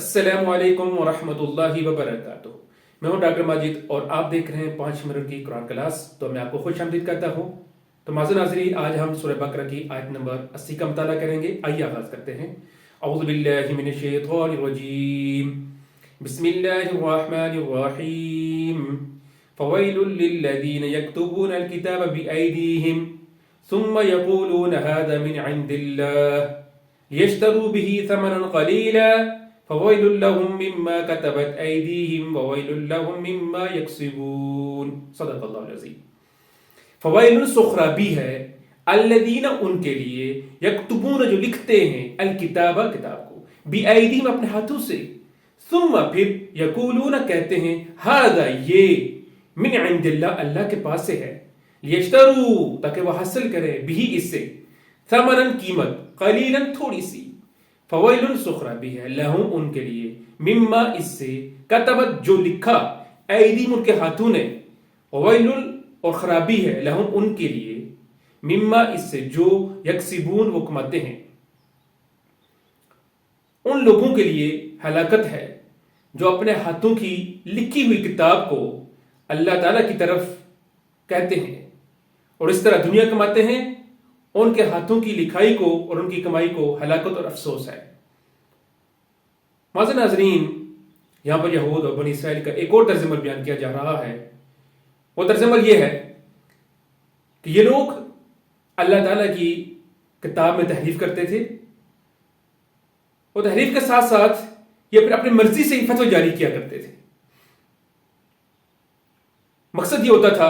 अस्सलामु अलैकुम वरहमतुल्लाहि वबरकातुह। मैं हूं डॉक्टर माजिद और आप देख रहे हैं 5 मिनट की कुरान क्लास। तो मैं आपको खुश आमदीद कहता हूं। तो माज़ूर नाज़रीन, आज हम सूरह बकरा की आयत नंबर 80 का मुताला करेंगे। आइए आगाज करते हैं। औज़ु बिल्लाहि मिनश शैतानिर रजीम, बिस्मिल्लाहिर रहमानिर रहीम। फ़वैलुल लिल्लज़ीना यक्तुबूनल किताब बिअयदीहिम सुम्मा यक़ूलूना हाज़ा मिन इंदिल्लाह लियश्तरू बिही समनन क़लीला फ़वैलुल लहुम मिम्मा कतबत ऐदीहिम ववैलुल लहुम मिम्मा यक्सिबून। सदक़ल्लाहुल अज़ीम। फ़वैलुन सुख़राबी है, अल्लज़ीना उनके लिए, यक्तुबून जो लिखते हैं, अल किताबा किताब को, बिअयदीहिम अपने हाथों से, सुम्मा फिर यक़ूलून कहते हैं, हाज़ा ये, मिन इंदिल्लाह अल्लाह के पास से है, लियश्तरू ताकि वह हासिल करें, बिही इससे, समनन कीमत, क़लीलन थोड़ी सी। फ़वैलुन सुख़राबी है, लहुम उनके लिए, मिम्मा इससे, कतबत जो लिखा, ऐदीहिम उनके हाथों ने, ववैलुन और खराबी है, लहुम उनके लिए, मिम्मा इससे जो यक्सिबून वो कमाते हैं। उन लोगों के लिए हलाकत है जो अपने हाथों की लिखी हुई किताब को अल्लाह ताला की तरफ कहते हैं और इस तरह दुनिया कमाते हैं। उनके हाथों की लिखाई को और उनकी कमाई को हलाकत और अफसोस है। माज़ नाज़रीन, यहां पर यहूद और बनी इसराइल का एक और तर्जुमा बयान किया जा रहा है। वो तर्जुमा यह है कि ये लोग अल्लाह ताला की किताब में तहरीफ करते थे और तहरीफ के साथ साथ ये फिर अपनी मर्जी से ही फतवा जारी किया करते थे। मकसद ये होता था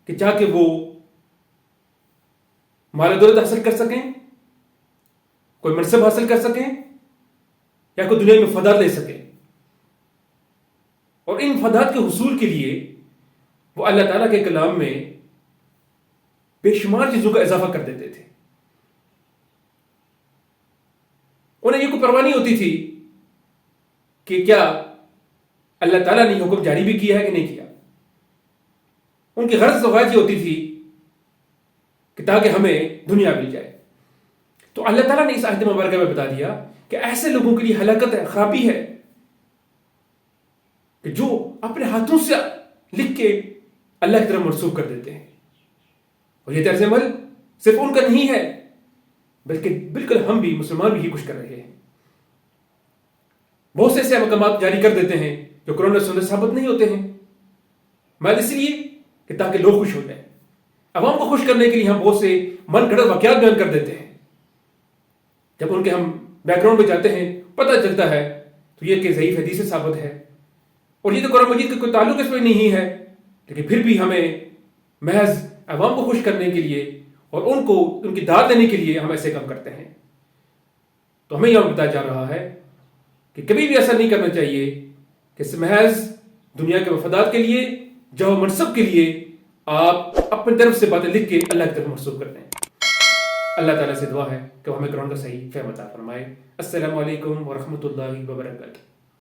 कि जाके वो माल दौलत हासिल कर सकें, कोई मनसब हासिल कर सकें या कोई दुनिया में फदात ले सकें। और इन फदात के हुसूल के लिए वो अल्लाह ताला के कलाम में बेशुमार चीजों का इजाफा कर देते थे। उन्हें ये कोई परवाह नहीं होती थी कि क्या अल्लाह ताला ने हुक्म जारी भी किया है कि नहीं किया। उनकी गरज तो ये होती थी कि ताकि हमें दुनिया मिल जाए। तो अल्लाह ताला ने इस आयत मुबारक में बता दिया कि ऐसे लोगों के लिए हलाकत है, खराबी है कि जो अपने हाथों से लिख के अल्लाह की तरफ मंसूब कर देते हैं। और यह तर्ज अमल सिर्फ उनका नहीं है, बल्कि बिल्कुल हम भी, मुसलमान भी कुछ कर रहे हैं। बहुत से ऐसे मकामात जारी कर देते हैं जो कुरान और सुन्नत साबित नहीं होते हैं, मैं इसलिए कि ताकि लोग खुश हो जाए। अवाम को खुश करने के लिए हम बहुत से मन गढ़ंत वाक़यात बयान कर देते हैं। जब उनके हम बैकग्राउंड में जाते हैं, पता चलता है तो ये कि ज़ईफ़ हदीस से साबित है और ये तो कुरान मजीद का कोई ताल्लुक इसमें नहीं है, लेकिन फिर भी हमें महज अवाम को खुश करने के लिए और उनको उनकी दाद देने के लिए हम ऐसे काम करते हैं। तो हमें यह बताया जा रहा है कि कभी भी ऐसा नहीं करना चाहिए कि महज दुनिया के मफादात के लिए, जो मनसब के लिए आप अपनी तरफ से बातें लिख के अल्लाह की तरफ मंसूब करते हैं। अल्लाह ताला से दुआ है कि वो हमें कुरान का सही फहम अता फरमाए। अस्सलामु अलैकुम वरहमतुल्लाहि वबरकातुहू।